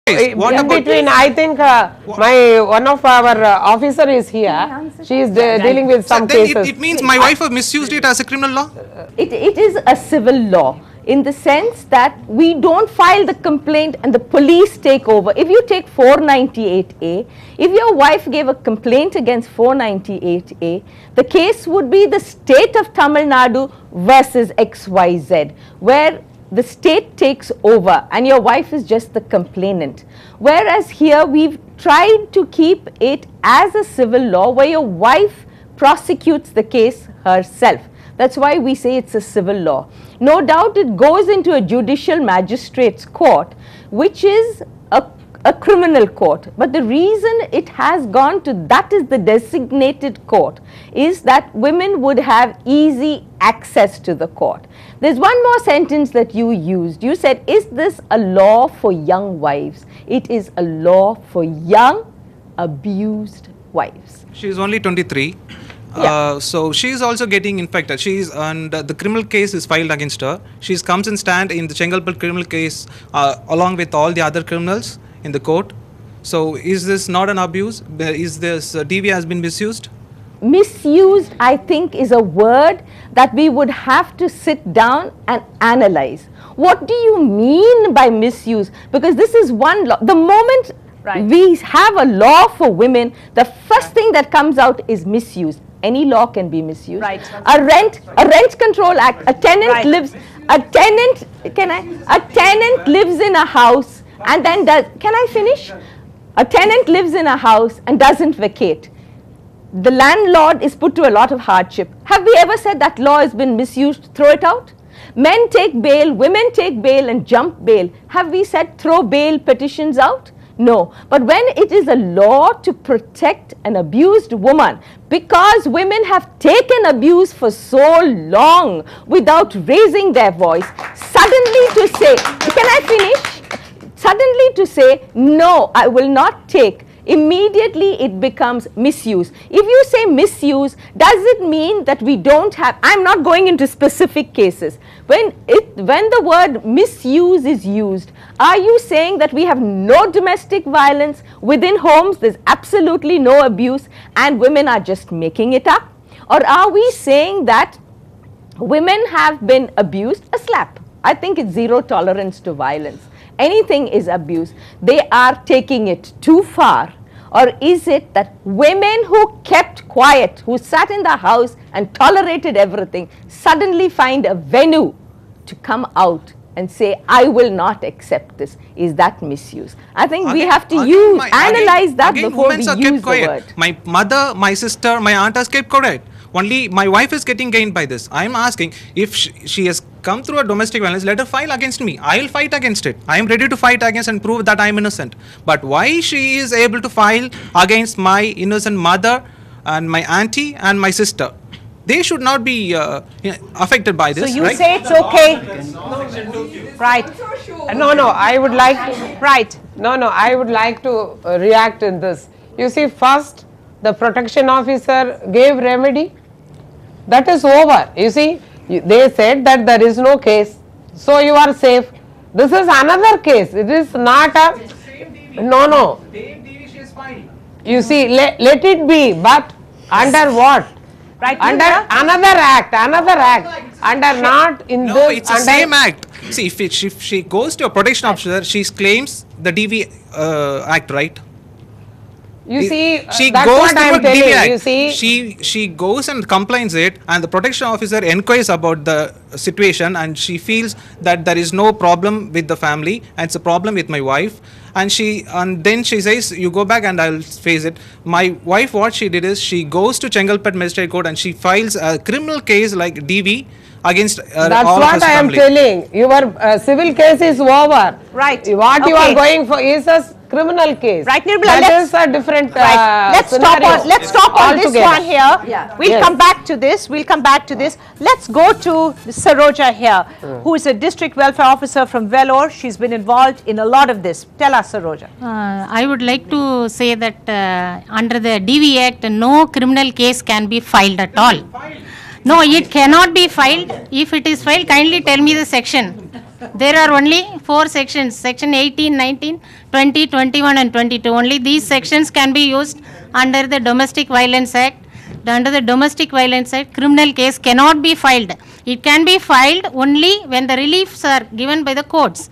In between, I think one of our officer is here. She is dealing with some cases. It means my wife has misused it as a criminal law? It is a civil law, in the sense that we don't file the complaint and the police take over. If you take 498A, if your wife gave a complaint against 498A, the case would be the state of Tamil Nadu versus XYZ, where the state takes over and your wife is just the complainant. Whereas here we've tried to keep it as a civil law where your wife prosecutes the case herself. That's why we say it's a civil law. No doubt it goes into a judicial magistrate's court, which is a criminal court. But the reason it has gone to that is the designated court, is that women would have easy access to the court. There's one more sentence that you used. You said, is this a law for young wives? It is a law for young abused wives. She is only 23. Yeah. So she is also getting infected. She is, and the criminal case is filed against her. She comes and stand in the Chengalpet criminal case along with all the other criminals in the court. So is this not an abuse? Is this DV has been misused? Misused, I think, is a word that we would have to sit down and analyze. What do you mean by misuse? Because this is one law. The moment we have a law for women, the first thing that comes out is misuse. Any law can be misused. A rent control act. A tenant lives. A tenant lives in a house and then does. Can I finish? A tenant lives in a house and doesn't vacate. The landlord is put to a lot of hardship. Have we ever said that law has been misused? Throw it out. Men take bail, women take bail and jump bail. Have we said throw bail petitions out? No. But when it is a law to protect an abused woman, because women have taken abuse for so long without raising their voice, suddenly to say, can I finish? Suddenly to say, no, I will not take, immediately it becomes misuse. If you say misuse, does it mean that we don't have, I'm not going into specific cases. When the word misuse is used, are you saying that we have no domestic violence within homes, there's absolutely no abuse and women are just making it up? Or are we saying that women have been abused? A slap. I think it's zero tolerance to violence. Anything is abuse. They are taking it too far. Or is it that women who kept quiet, who sat in the house and tolerated everything, suddenly find a venue to come out and say, I will not accept this? Is that misuse? I think we have to analyze that before we use the word. My mother, my sister, my aunt has kept quiet. Only my wife is getting gained by this. I am asking, if she has come through a domestic violence, let her file against me. I will fight against it. I am ready to fight against and prove that I am innocent. But why she is able to file against my innocent mother and my auntie and my sister? They should not be affected by this. So you say it's okay. Right. No, I would like to, I would like to react in this. You see, first the protection officer gave remedy. That is over. You see, they said that there is no case, so you are safe. This is another case. It is not a, no. You see, let it be, but under what? Right. Under another act, under not in this. No, it's the same act. See, if she goes to a protection officer, she claims the DV act, right? You see, she that's goes what I am telling you. You see, she goes and complains it, and the protection officer inquires about the situation, and she feels that there is no problem with the family, and it's a problem with my wife, and then she says, you go back and I'll face it. My wife, what she did is, she goes to Chengalpet Magistrate Court and she files a criminal case like DV against that's all what of his I am family. telling. Your civil case is over. Right. What you are going for is a criminal case. Right, Nirmala, that is a different let's stop on this one here. Yeah. We'll come back to this. Let's go to Saroja here, who is a district welfare officer from Vellore. She's been involved in a lot of this. Tell us, Saroja. I would like to say that under the DV Act, no criminal case can be filed at all. No, it cannot be filed. If it is filed, kindly tell me the section. There are only 4 sections, section 18, 19, 20, 21 and 22. Only these sections can be used under the Domestic Violence Act. Under the Domestic Violence Act, criminal case cannot be filed. It can be filed only when the reliefs are given by the courts.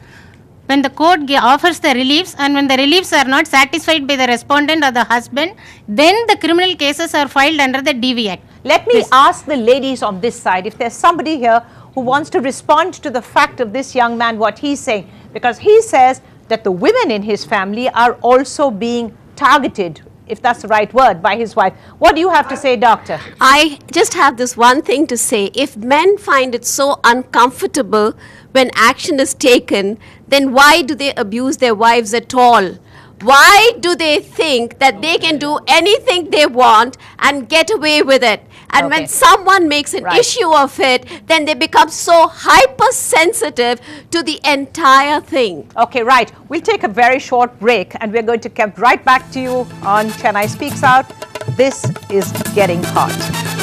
When the court offers the reliefs, and when the reliefs are not satisfied by the respondent or the husband, then the criminal cases are filed under the DV Act. Let me ask the ladies on this side, if there's somebody here who wants to respond to the fact of this young man, what he's saying, because he says that the women in his family are also being targeted, if that's the right word, by his wife. What do you have to say, doctor? I just have this one thing to say. If men find it so uncomfortable when action is taken, then why do they abuse their wives at all? Why do they think that they can do anything they want and get away with it? And when someone makes an issue of it, then they become so hypersensitive to the entire thing. Okay, right. We'll take a very short break and we're going to come right back to you on Chennai Speaks Out. This is getting hot.